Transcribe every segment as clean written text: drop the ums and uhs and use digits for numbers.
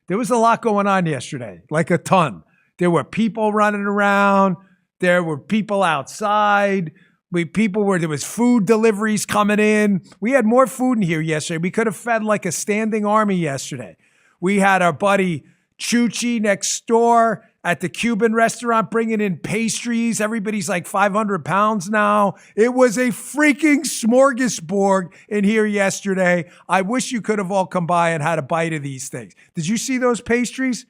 There was a lot going on yesterday, like a ton. There were people running around. There were people outside. There was food deliveries coming in. We had more food in here yesterday. We could have fed like a standing army yesterday. We had our buddy Chuchi next door at the Cuban restaurant bringing in pastries. Everybody's like 500 pounds now. It was a freaking smorgasbord in here yesterday. I wish you could have all come by and had a bite of these things. Did you see those pastries?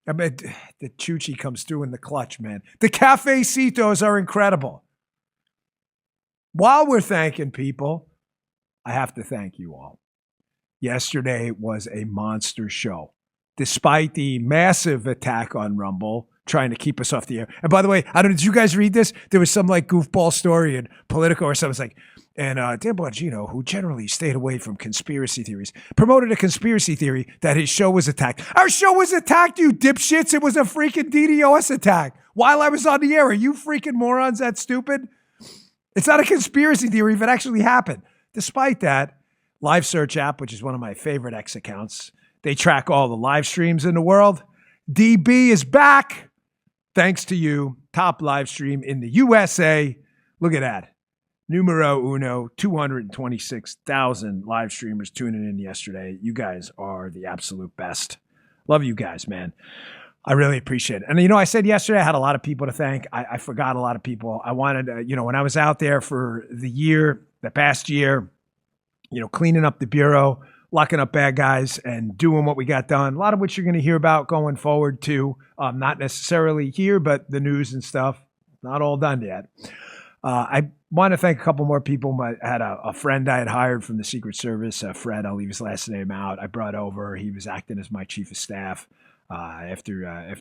I mean, the Chuchi comes through in the clutch, man. The cafecitos are incredible. While we're thanking people, I have to thank you all. Yesterday was a monster show. Despite the massive attack on Rumble, trying to keep us off the air. And by the way, I don't know, did you guys read this? There was some like goofball story in Politico or something. It's like, and Dan Bongino, who generally stayed away from conspiracy theories, promoted a conspiracy theory that his show was attacked. Our show was attacked, you dipshits. It was a freaking DDoS attack while I was on the air. Are you freaking morons that stupid? It's not a conspiracy theory if it actually happened. Despite that, Live Search app, which is one of my favorite X accounts, they track all the live streams in the world. DB is back. Thanks to you. Top live stream in the USA. Look at that. Numero uno, 226,000 live streamers tuning in yesterday. You guys are the absolute best. Love you guys, man. I really appreciate it. And, I said yesterday I had a lot of people to thank. I forgot a lot of people. I wanted to, when I was out there for the past year, cleaning up the bureau, locking up bad guys and doing what we got done, a lot of which you're going to hear about going forward too. Not necessarily here, but the news and stuff, not all done yet. I want to thank a couple more people. I had a friend I had hired from the Secret Service, Fred, I'll leave his last name out. I brought over, he was acting as my chief of staff after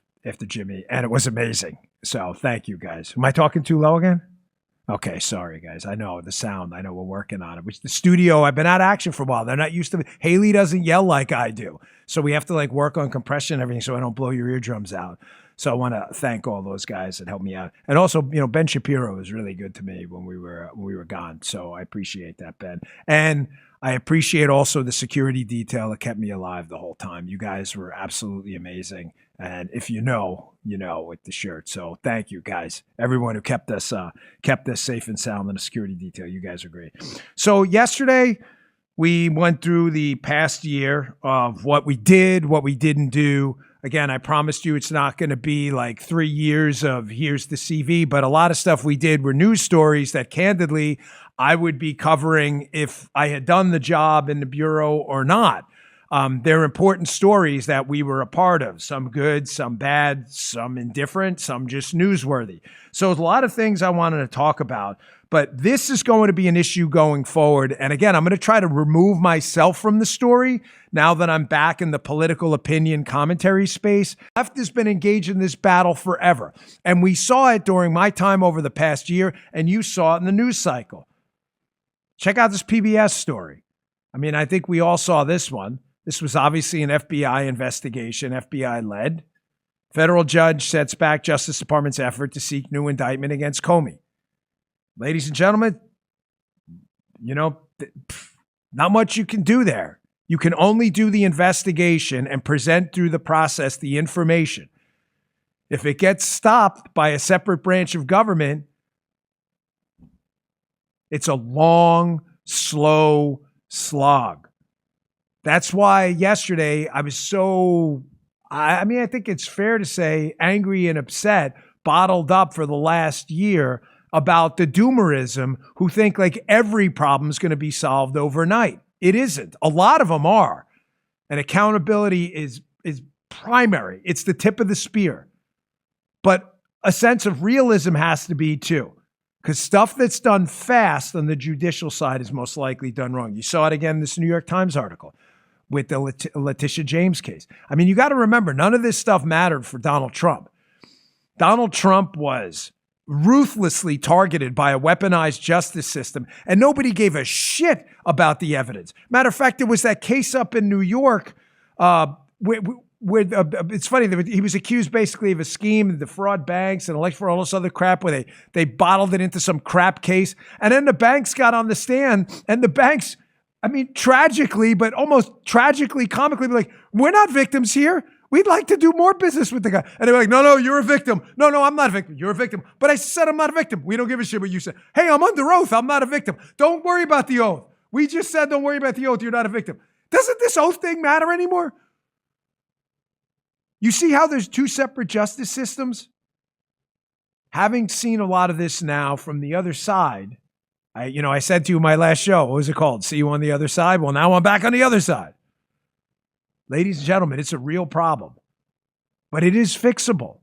Jimmy, and it was amazing. So thank you guys. Am I talking too low again? Okay, sorry guys. I know the sound. I know we're working on it. Which the studio, I've been out of action for a while. They're not used to it. Haley doesn't yell like I do. So we have to work on compression and everything so I don't blow your eardrums out. So I want to thank all those guys that helped me out. And also, Ben Shapiro was really good to me when we were gone. So I appreciate that, Ben. And I appreciate also the security detail that kept me alive the whole time. You guys were absolutely amazing. And if you know with the shirt. So thank you guys. Everyone who kept us safe and sound in the security detail. You guys are great. So yesterday we went through the past year of what we did, what we didn't do. Again, I promised you it's not going to be like 3 years of here's the CV, but a lot of stuff we did were news stories that candidly I would be covering if I had done the job in the Bureau or not. They're important stories that we were a part of, some good, some bad, some indifferent, some just newsworthy. So there's a lot of things I wanted to talk about, but this is going to be an issue going forward. And again, I'm going to try to remove myself from the story now that I'm back in the political opinion commentary space. Left has been engaged in this battle forever. And we saw it during my time over the past year, and you saw it in the news cycle. Check out this PBS story. I think we all saw this one. This was obviously an FBI investigation, FBI led. Federal judge sets back Justice Department's effort to seek new indictment against Comey. Ladies and gentlemen, not much you can do there. You can only do the investigation and present through the process the information. If it gets stopped by a separate branch of government, it's a long, slow slog. That's why yesterday I was so, I think it's fair to say, angry and upset, bottled up for the last year about the doomerism who think like every problem is going to be solved overnight. It isn't. A lot of them are. And accountability is primary. It's the tip of the spear. But a sense of realism has to be too. Because stuff that's done fast on the judicial side is most likely done wrong. You saw it again in this New York Times article with the Letitia James case. You got to remember, none of this stuff mattered for Donald Trump. Donald Trump was ruthlessly targeted by a weaponized justice system, and nobody gave a shit about the evidence. Matter of fact, there was that case up in New York where it's funny, he was accused basically of a scheme to defraud banks and elect for all this other crap where they bottled it into some crap case. And then the banks got on the stand, and the banks I mean, tragically, but almost tragically, comically, be like, we're not victims here. We'd like to do more business with the guy. And they're like, no, you're a victim. No, I'm not a victim. You're a victim. But I said I'm not a victim. We don't give a shit what you said. Hey, I'm under oath. I'm not a victim. Don't worry about the oath. We just said don't worry about the oath. You're not a victim. Doesn't this oath thing matter anymore? You see how there's two separate justice systems? Having seen a lot of this now from the other side, I said to you in my last show, what was it called? See you on the other side? Well, now I'm back on the other side. Ladies and gentlemen, it's a real problem, but it is fixable.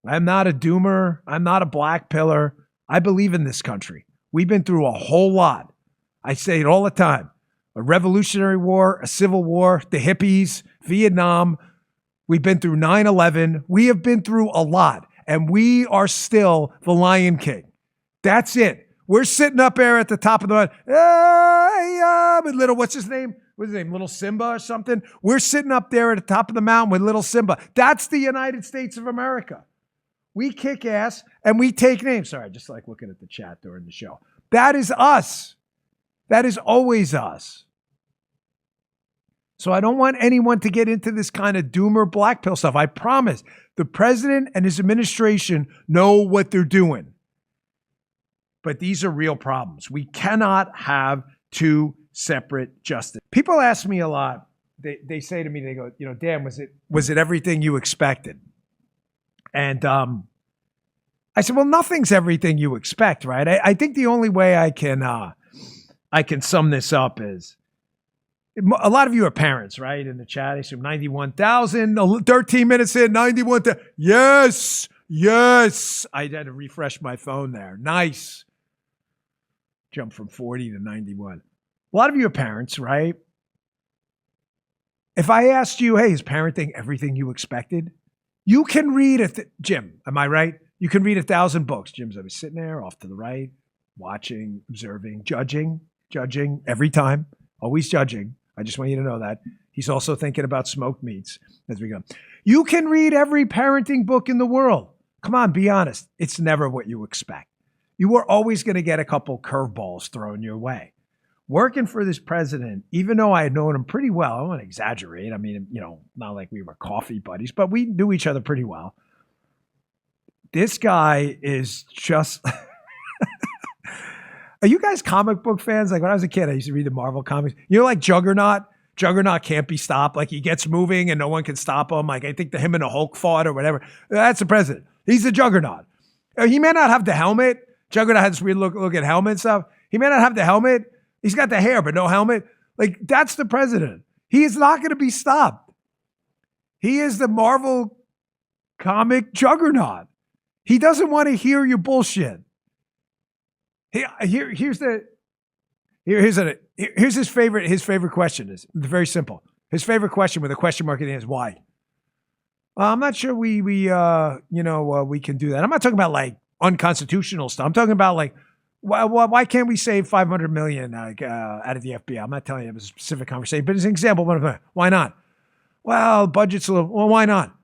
I'm not a doomer. I'm not a black pillar. I believe in this country. We've been through a whole lot. I say it all the time. A Revolutionary War, a Civil War, the hippies, Vietnam. We've been through 9/11. We have been through a lot, and we are still the Lion King. That's it. We're sitting up there at the top of the mountain. With little, what's his name? Little Simba or something? We're sitting up there at the top of the mountain with little Simba. That's the United States of America. We kick ass and we take names. Sorry, I just like looking at the chat during the show. That is us. That is always us. So I don't want anyone to get into this kind of doomer black pill stuff. I promise the president and his administration know what they're doing. But these are real problems. We cannot have two separate justice. People ask me a lot. They say to me, they go, Dan, was it everything you expected? And I said, well, nothing's everything you expect, right? I think the only way I can sum this up is, a lot of you are parents, right? In the chat, I assume 91,000, 13 minutes in, 91,000. Yes. I had to refresh my phone there. Nice. Jump from 40 to 91. A lot of you are parents, right? If I asked you, hey, is parenting everything you expected? You can read Jim, am I right? You can read 1,000 books. Jim's always sitting there off to the right, watching, observing, judging every time, always judging. I just want you to know that. He's also thinking about smoked meats as we go. You can read every parenting book in the world. Come on, be honest. It's never what you expect. You are always going to get a couple curveballs thrown your way. Working for this president, even though I had known him pretty well, I don't want to exaggerate. I mean, not like we were coffee buddies, but we knew each other pretty well. This guy is just... Are you guys comic book fans? Like when I was a kid, I used to read the Marvel comics. Like Juggernaut? Juggernaut can't be stopped. Like he gets moving and no one can stop him. Like I think him and the Hulk fought or whatever. That's the president. He's the Juggernaut. He may not have the helmet. Juggernaut had this weird look at helmet and stuff. He may not have the helmet. He's got the hair, but no helmet. Like that's the president. He is not going to be stopped. He is the Marvel comic Juggernaut. He doesn't want to hear your bullshit. Here's his favorite question. Is very simple. His favorite question with a question mark at the end is why. I'm not sure we can do that. I'm not talking about like unconstitutional stuff. I'm talking about like why can't we save $500 million out of the FBI? I'm not telling you it was a specific conversation, but as an example, why not? Well, budget's a little. Well, why not?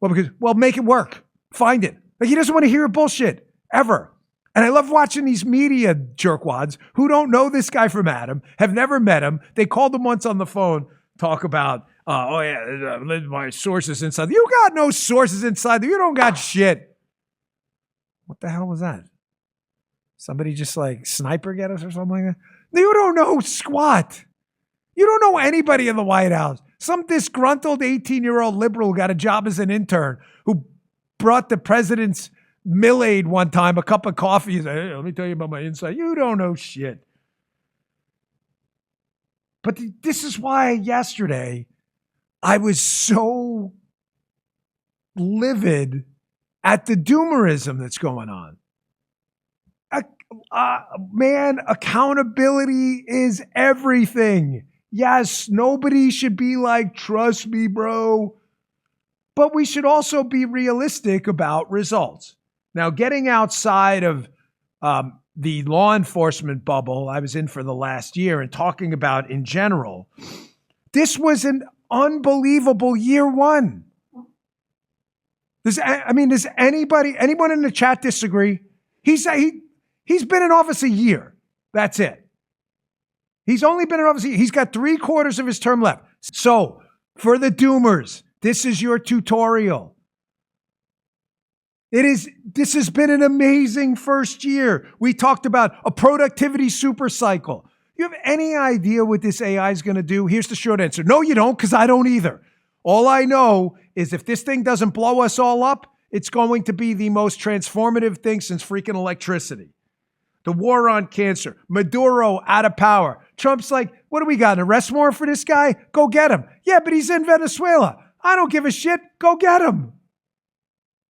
Well, make it work. Find it. Like he doesn't want to hear bullshit ever. And I love watching these media jerkwads who don't know this guy from Adam, have never met him. They called him once on the phone, talk about, my sources inside. You got no sources inside. You don't got shit. What the hell was that? Somebody just like sniper get us or something like that? You don't know squat. You don't know anybody in the White House. Some disgruntled 18-year-old liberal got a job as an intern who brought the president's Mill-Aid one time, a cup of coffee. He's like, hey, let me tell you about my insight. You don't know shit. But this is why yesterday I was so livid at the doomerism that's going on. Man, accountability is everything. Yes, nobody should be like, trust me, bro. But we should also be realistic about results. Now, getting outside of the law enforcement bubble I was in for the last year and talking about in general, this was an unbelievable year one. Does anyone in the chat disagree? He's been in office a year. That's it. He's only been in office. He's got 3/4 of his term left. So for the doomers, this is your tutorial. This has been an amazing first year. We talked about a productivity super cycle. You have any idea what this AI is going to do? Here's the short answer. No, you don't, because I don't either. All I know is if this thing doesn't blow us all up, it's going to be the most transformative thing since freaking electricity. The war on cancer, Maduro out of power. Trump's like, what do we got, an arrest warrant for this guy? Go get him. Yeah, but he's in Venezuela. I don't give a shit. Go get him.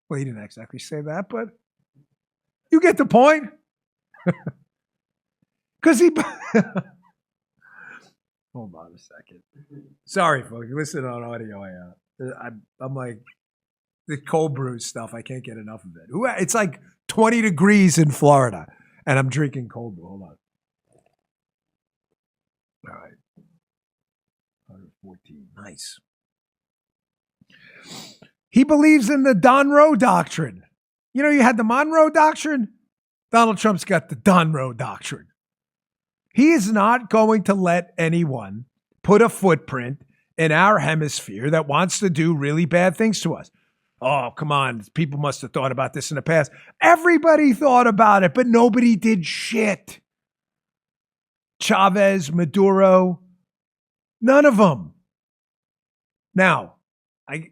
Well, he didn't exactly say that, but you get the point. Because he... Hold on a second. Sorry, folks. Listen on audio. I'm like, the cold brew stuff, I can't get enough of it. It's like 20 degrees in Florida, and I'm drinking cold brew. Hold on. All right. 114. Nice. He believes in the Monroe Doctrine. You know, you had the Monroe Doctrine. Donald Trump's got the Monroe Doctrine. He is not going to let anyone put a footprint in our hemisphere that wants to do really bad things to us. Oh, come on. People must have thought about this in the past. Everybody thought about it, but nobody did shit. Chavez, Maduro, none of them. Now, I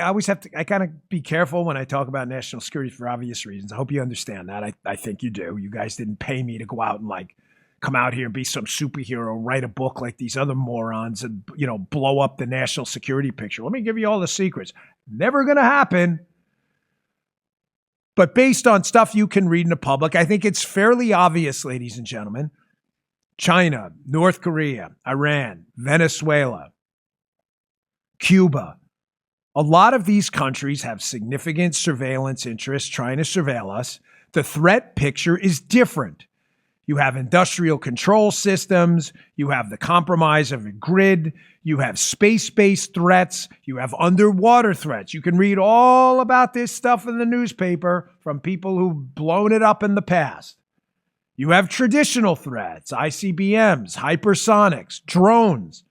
always have to, I kind of be careful when I talk about national security for obvious reasons. I hope you understand that. I think you do. You guys didn't pay me to go out and like come out here and be some superhero, write a book like these other morons and, blow up the national security picture. Let me give you all the secrets. Never going to happen. But based on stuff you can read in the public, I think it's fairly obvious, ladies and gentlemen, China, North Korea, Iran, Venezuela, Cuba, a lot of these countries have significant surveillance interests trying to surveil us. The threat picture is different. You have industrial control systems. You have the compromise of a grid. You have space-based threats. You have underwater threats. You can read all about this stuff in the newspaper from people who've blown it up in the past. You have traditional threats, ICBMs, hypersonics, drones.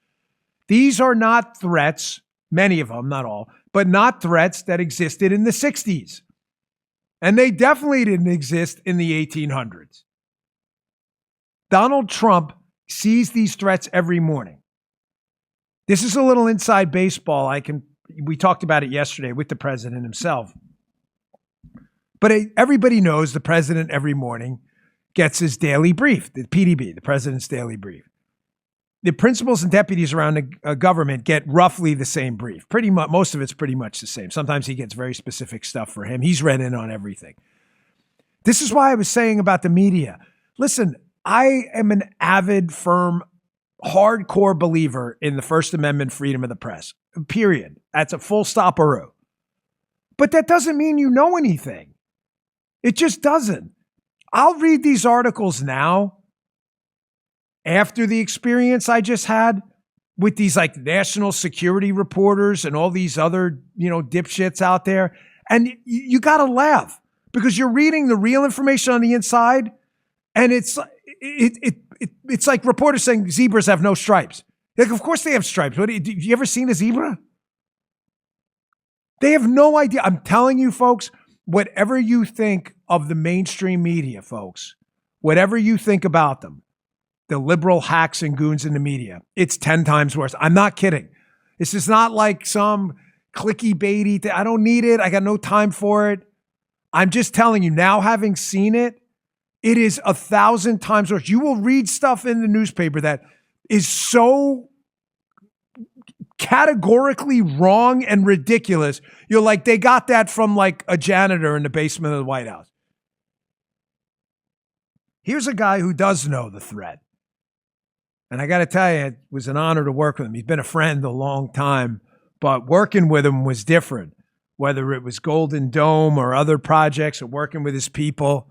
These are not threats, many of them, not all, but not threats that existed in the 60s. And they definitely didn't exist in the 1800s. Donald Trump sees these threats every morning. This is a little inside baseball. We talked about it yesterday with the president himself. But everybody knows the president every morning gets his daily brief, the PDB, the president's daily brief. The principals and deputies around the government get roughly the same brief. Pretty much, most of it's pretty much the same. Sometimes he gets very specific stuff for him. He's read in on everything. This is why I was saying about the media. Listen, I am an avid, firm, hardcore believer in the First Amendment freedom of the press, period. That's a full stop-a-roo. But that doesn't mean you know anything. It just doesn't. I'll read these articles now after the experience I just had with these like national security reporters and all these other, dipshits out there. And you got to laugh because you're reading the real information on the inside. And it's like reporters saying zebras have no stripes. Like, of course they have stripes. Have you ever seen a zebra? They have no idea. I'm telling you, folks, whatever you think of the mainstream media, folks, whatever you think about them, the liberal hacks and goons in the media, it's 10 times worse. I'm not kidding. This is not like some clicky baity thing. I don't need it. I got no time for it. I'm just telling you now, having seen it, it is 1,000 times worse. You will read stuff in the newspaper that is so categorically wrong and ridiculous. You're like, they got that from like a janitor in the basement of the White House. Here's a guy who does know the threat. And I got to tell you, it was an honor to work with him. He's been a friend a long time, but working with him was different. Whether it was Golden Dome or other projects or working with his people.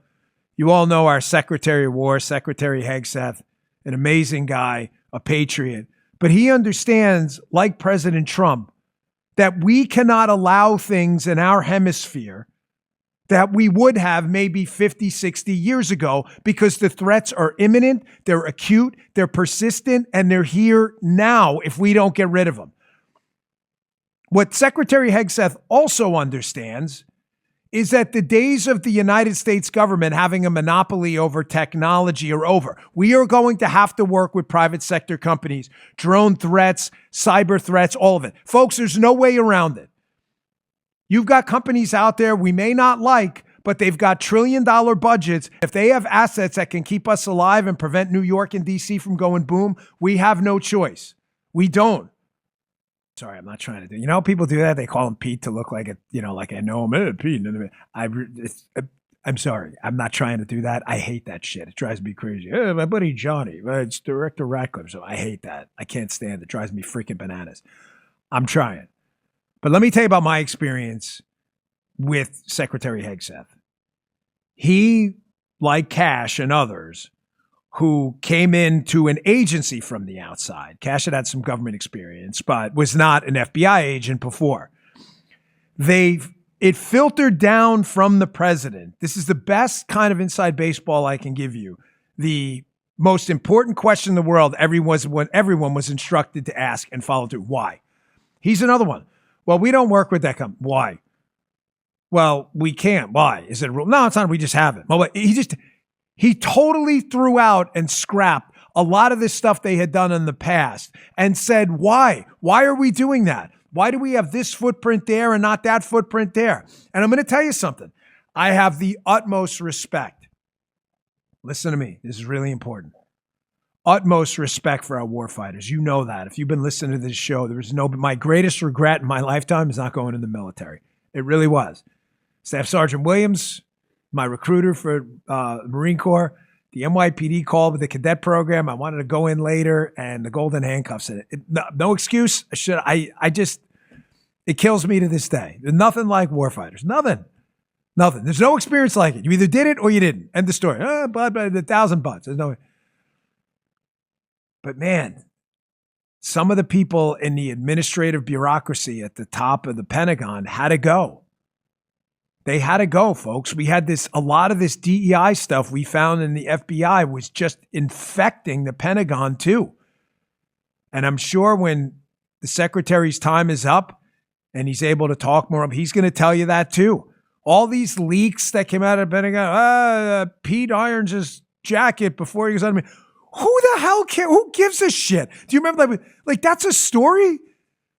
You all know our Secretary of War, Secretary Hegseth, an amazing guy, a patriot. But he understands, like President Trump, that we cannot allow things in our hemisphere that we would have maybe 50, 60 years ago, because the threats are imminent, they're acute, they're persistent, and they're here now if we don't get rid of them. What Secretary Hegseth also understands is that the days of the United States government having a monopoly over technology are over. We are going to have to work with private sector companies, drone threats, cyber threats, all of it. Folks, there's no way around it. You've got companies out there we may not like, but they've got trillion-dollar budgets. If they have assets that can keep us alive and prevent New York and D.C. from going boom, we have no choice. We don't. Sorry, I'm not trying to do. You know how people do that? They call him Pete to look like like I know him. Pete. I'm sorry. I'm not trying to do that. I hate that shit. It drives me crazy. My buddy Johnny. It's Director Ratcliffe. So I hate that. I can't stand it. It drives me freaking bananas. I'm trying. But let me tell you about my experience with Secretary Hegseth. He, like Cash and others, who came into an agency from the outside. Cash had some government experience, but was not an FBI agent before. It filtered down from the president. This is the best kind of inside baseball I can give you. The most important question in the world, everyone was instructed to ask and follow through. Why? He's another one. Well, we don't work with that company. Why? Well, we can't. Why? Is it a rule? No, it's not. We just haven't. Well, he totally threw out and scrapped a lot of this stuff they had done in the past and said, why? Why are we doing that? Why do we have this footprint there and not that footprint there? And I'm going to tell you something. I have the utmost respect. Listen to me. This is really important. Utmost respect for our warfighters. You know that. If you've been listening to this show, my greatest regret in my lifetime is not going in the military. It really was. Staff Sergeant Williams, my recruiter for Marine Corps, the NYPD called with the cadet program. I wanted to go in later, and the golden handcuffs. No excuse. It kills me to this day. There's nothing like warfighters. Nothing. There's no experience like it. You either did it or you didn't. End the story. But $1,000. There's no way. But man, some of the people in the administrative bureaucracy at the top of the Pentagon had to go. They had to go, folks. We had a lot of this DEI stuff we found in the FBI was just infecting the Pentagon too. And I'm sure when the secretary's time is up and he's able to talk more, he's going to tell you that too. All these leaks that came out of the Pentagon, Pete irons his jacket before he goes on me. Who the hell who gives a shit? Do you remember that? Like, that's a story?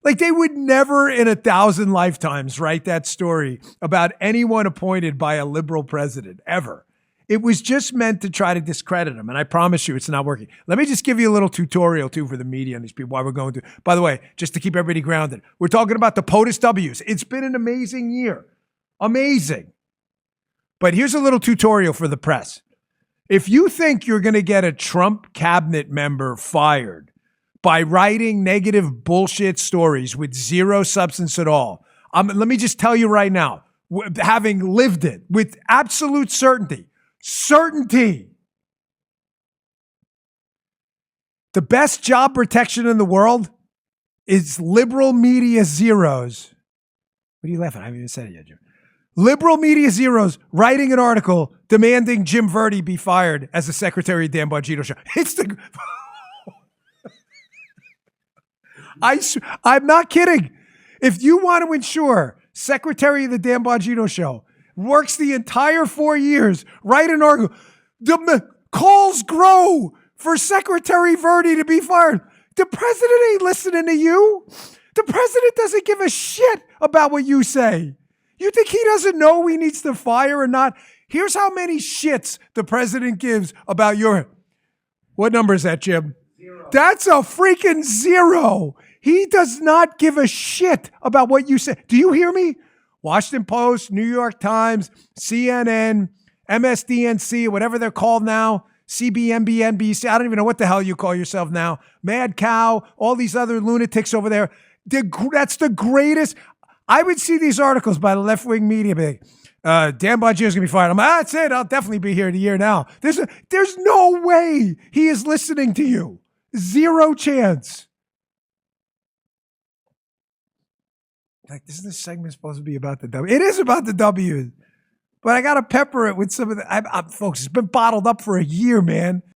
Like, they would never in 1,000 lifetimes write that story about anyone appointed by a liberal president, ever. It was just meant to try to discredit him, and I promise you it's not working. Let me just give you a little tutorial, too, for the media and these people, why we're going through. By the way, just to keep everybody grounded, we're talking about the POTUS W's. It's been an amazing year. Amazing. But here's a little tutorial for the press. If you think you're going to get a Trump cabinet member fired by writing negative bullshit stories with zero substance at all, let me just tell you right now, having lived it with absolute certainty, the best job protection in the world is liberal media zeros. What are you laughing at? I haven't even said it yet, Jim. Liberal media zeros writing an article demanding Jim Verdi be fired as the secretary of Dan Bongino show. I'm not kidding. If you want to ensure secretary of the Dan Bongino show works the entire 4 years, write an article. The calls grow for Secretary Verdi to be fired. The president ain't listening to you. The president doesn't give a shit about what you say. You think he doesn't know he needs to fire or not? Here's how many shits the president gives about what number is that, Jim? 0. That's a freaking 0. He does not give a shit about what you say. Do you hear me? Washington Post, New York Times, CNN, MSDNC, whatever they're called now, CBNB, NBC. I don't even know what the hell you call yourself now. Mad Cow, all these other lunatics over there. That's the greatest. I would see these articles by the left-wing media, Dan Bongino's going to be fired. I'm like, that's it. I'll definitely be here in a year now. There's no way he is listening to you. Zero chance. Like, isn't this segment supposed to be about the W? It is about the W. But I got to pepper it with some of the, folks, it's been bottled up for a year, man.